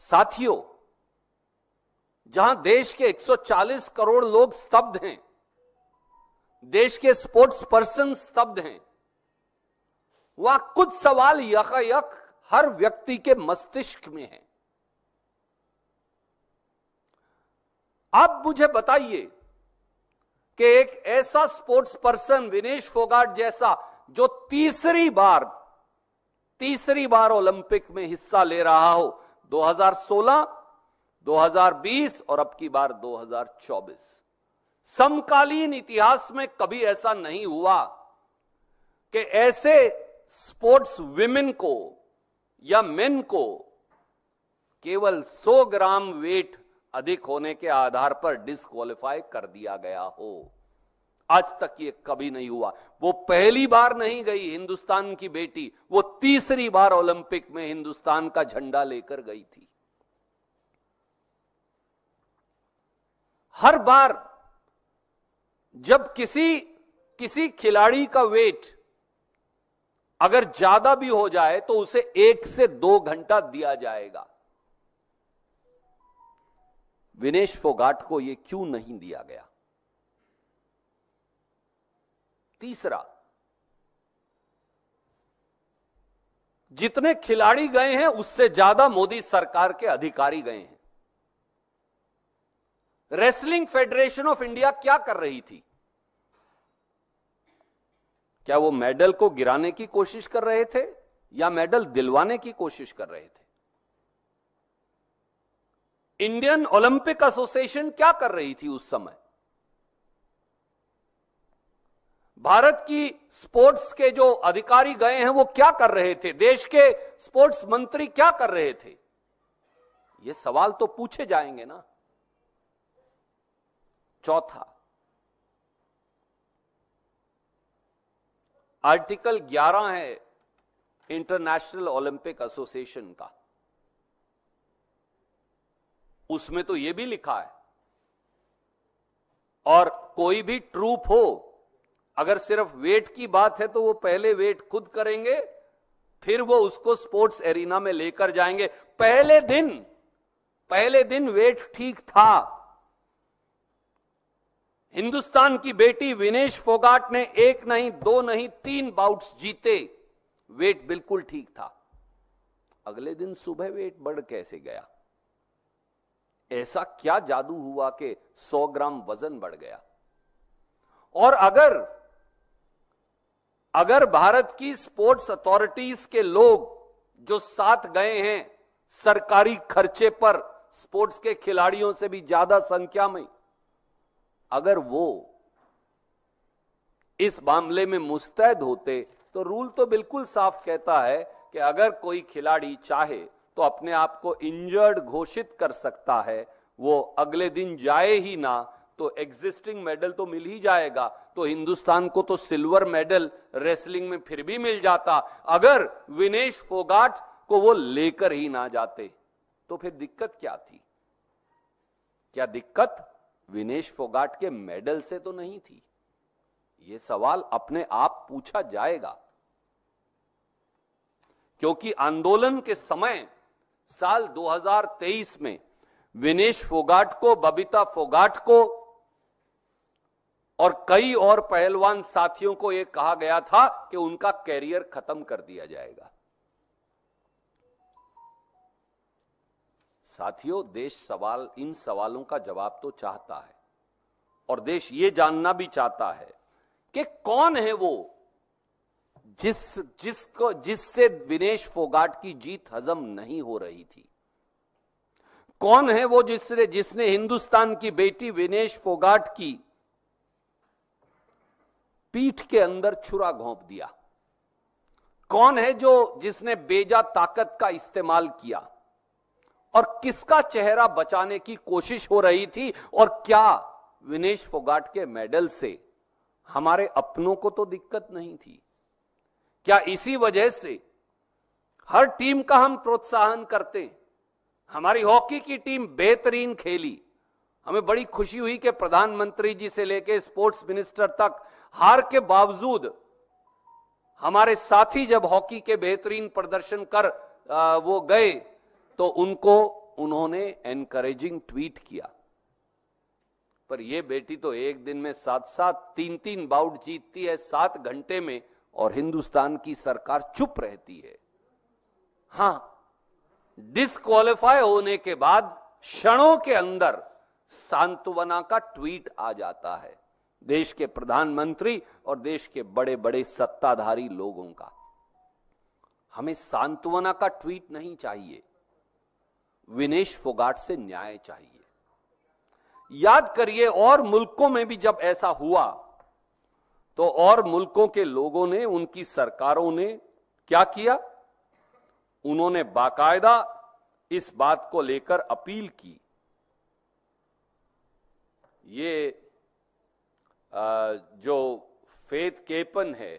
साथियों, जहां देश के 140 करोड़ लोग स्तब्ध हैं, देश के स्पोर्ट्स पर्सन स्तब्ध हैं, वहां कुछ सवाल यकायक हर व्यक्ति के मस्तिष्क में है। आप मुझे बताइए कि एक ऐसा स्पोर्ट्स पर्सन विनेश फोगाट जैसा, जो तीसरी बार ओलंपिक में हिस्सा ले रहा हो, 2016, 2020 और अब की बार 2024, समकालीन इतिहास में कभी ऐसा नहीं हुआ कि ऐसे स्पोर्ट्स विमेन को या मेन को केवल 100 ग्राम वेट अधिक होने के आधार पर डिस्क्वालीफाई कर दिया गया हो। आज तक ये कभी नहीं हुआ। वो पहली बार नहीं गई हिंदुस्तान की बेटी, वो तीसरी बार ओलंपिक में हिंदुस्तान का झंडा लेकर गई थी। हर बार जब किसी खिलाड़ी का वेट अगर ज्यादा भी हो जाए तो उसे 1 से 2 घंटा दिया जाएगा। विनेश फोगाट को यह क्यों नहीं दिया गया? तीसरा, जितने खिलाड़ी गए हैं उससे ज्यादा मोदी सरकार के अधिकारी गए हैं। रेसलिंग फेडरेशन ऑफ इंडिया क्या कर रही थी? क्या वो मेडल को गिराने की कोशिश कर रहे थे या मेडल दिलवाने की कोशिश कर रहे थे? इंडियन ओलंपिक एसोसिएशन क्या कर रही थी उस समय? भारत की स्पोर्ट्स के जो अधिकारी गए हैं वो क्या कर रहे थे? देश के स्पोर्ट्स मंत्री क्या कर रहे थे? ये सवाल तो पूछे जाएंगे ना। चौथा, आर्टिकल 11 है इंटरनेशनल ओलंपिक एसोसिएशन का, उसमें तो यह भी लिखा है, और कोई भी ट्रूप हो, अगर सिर्फ वेट की बात है तो वो पहले वेट खुद करेंगे, फिर वो उसको स्पोर्ट्स एरिना में लेकर जाएंगे। पहले दिन वेट ठीक था। हिंदुस्तान की बेटी विनेश फोगाट ने 1 नहीं 2 नहीं 3 बाउट्स जीते, वेट बिल्कुल ठीक था। अगले दिन सुबह वेट बढ़ कैसे गया? ऐसा क्या जादू हुआ कि 100 ग्राम वजन बढ़ गया? और अगर भारत की स्पोर्ट्स अथॉरिटीज के लोग जो साथ गए हैं सरकारी खर्चे पर स्पोर्ट्स के खिलाड़ियों से भी ज्यादा संख्या में, अगर वो इस मामले में मुस्तैद होते तो रूल तो बिल्कुल साफ कहता है कि अगर कोई खिलाड़ी चाहे तो अपने आप को इंजर्ड घोषित कर सकता है, वो अगले दिन जाए ही ना तो एग्जिस्टिंग मेडल तो मिल ही जाएगा। तो हिंदुस्तान को तो सिल्वर मेडल रेसलिंग में फिर भी मिल जाता। अगर विनेश फोगाट को वो लेकर ही ना जाते तो फिर दिक्कत क्या थी? क्या दिक्कत विनेश फोगाट के मेडल से तो नहीं थी? यह सवाल अपने आप पूछा जाएगा, क्योंकि आंदोलन के समय साल 2023 में विनेश फोगाट को, बबीता फोगाट को और कई और पहलवान साथियों को यह कहा गया था कि उनका कैरियर खत्म कर दिया जाएगा। साथियों, देश इन सवालों का जवाब तो चाहता है, और देश ये जानना भी चाहता है कि कौन है वो जिससे विनेश फोगाट की जीत हजम नहीं हो रही थी? कौन है वो जिसने हिंदुस्तान की बेटी विनेश फोगाट की पीठ के अंदर छुरा घोंप दिया? कौन है जिसने बेजा ताकत का इस्तेमाल किया? और किसका चेहरा बचाने की कोशिश हो रही थी? और क्या विनेश फोगाट के मेडल से हमारे अपनों को तो दिक्कत नहीं थी? क्या इसी वजह से हर टीम का हम प्रोत्साहन करते हैं? हमारी हॉकी की टीम बेहतरीन खेली, हमें बड़ी खुशी हुई कि प्रधानमंत्री जी से लेकर स्पोर्ट्स मिनिस्टर तक हार के बावजूद हमारे साथी जब हॉकी के बेहतरीन प्रदर्शन कर वो गए तो उनको उन्होंने एनकरेजिंग ट्वीट किया, पर यह बेटी तो एक दिन में 7-7 3-3 बाउट जीतती है 7 घंटे में, और हिंदुस्तान की सरकार चुप रहती है। हां, डिस्क्वालीफाई होने के बाद क्षणों के अंदर सांत्वना का ट्वीट आ जाता है देश के प्रधानमंत्री और देश के बड़े बड़े सत्ताधारी लोगों का। हमें सांत्वना का ट्वीट नहीं चाहिए, विनेश फोगाट से न्याय चाहिए। याद करिए, और मुल्कों में भी जब ऐसा हुआ तो और मुल्कों के लोगों ने, उनकी सरकारों ने क्या किया? उन्होंने बाकायदा इस बात को लेकर अपील की। ये जो फेथ केपन है,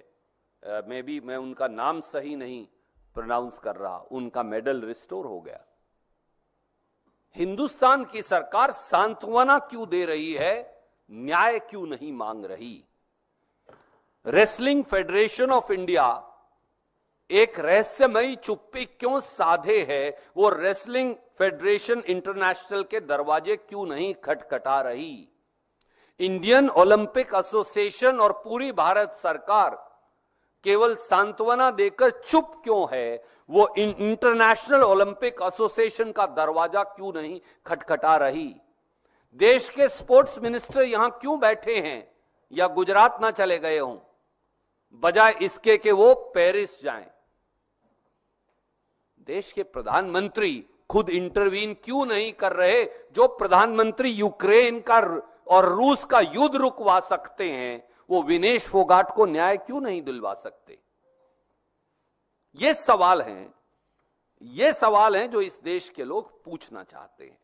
मैं उनका नाम सही नहीं प्रोनाउंस कर रहा, उनका मेडल रिस्टोर हो गया। हिंदुस्तान की सरकार सांत्वना क्यों दे रही है, न्याय क्यों नहीं मांग रही? रेसलिंग फेडरेशन ऑफ इंडिया एक रहस्यमयी चुप्पी क्यों साधे है? वो रेसलिंग फेडरेशन इंटरनेशनल के दरवाजे क्यों नहीं खटखटा रही? इंडियन ओलंपिक एसोसिएशन और पूरी भारत सरकार केवल सांत्वना देकर चुप क्यों है? वो इंटरनेशनल ओलंपिक एसोसिएशन का दरवाजा क्यों नहीं खटखटा रही? देश के स्पोर्ट्स मिनिस्टर यहां क्यों बैठे हैं, या गुजरात ना चले गए हों, बजाय इसके कि वो पेरिस जाएं? देश के प्रधानमंत्री खुद इंटरवीन क्यों नहीं कर रहे? जो प्रधानमंत्री यूक्रेन का और रूस का युद्ध रुकवा सकते हैं, वो विनेश फोगाट को न्याय क्यों नहीं दिलवा सकते? ये सवाल हैं जो इस देश के लोग पूछना चाहते हैं।